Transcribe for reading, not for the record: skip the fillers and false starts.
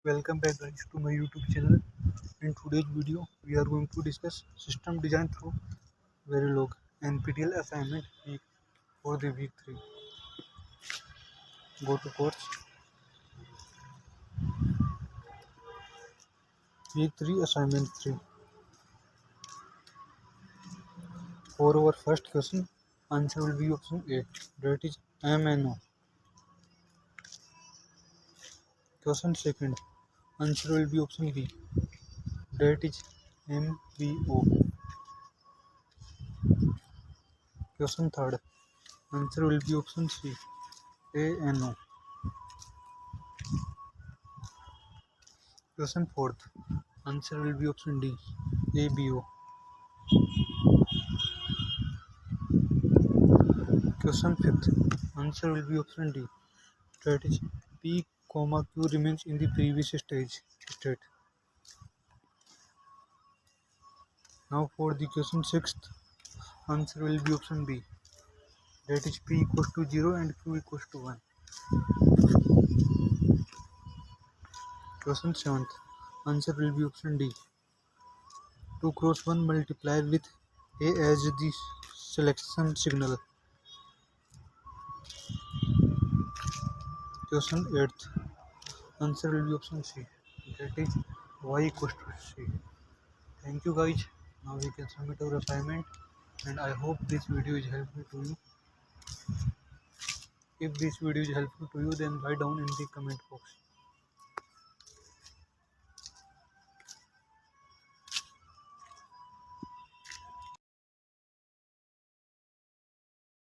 Welcome back guys to my YouTube channel. In today's video we are going to discuss system design through Verilog NPTEL assignment week for the week 3. Go to course. Week 3 assignment 3. For our first question, answer will be option A, that is MNO. Question second, answer will be option B, that is MVO. Question third, answer will be option C, ANO. Question fourth, answer will be option D, ABO. Question fifth, answer will be option D, that is P, Q remains in the previous state. Now for the question sixth, answer will be option B, that is P equals to 0 and Q equals to 1. Question seventh, answer will be option D, 2 cross 1 multiplied with A as the selection signal. Question 8th, answer will be option C, that is Y equals to C. Thank you guys. Now we can submit our assignment and I hope this video is helpful to you. If this video is helpful to you, then write down in the comment box.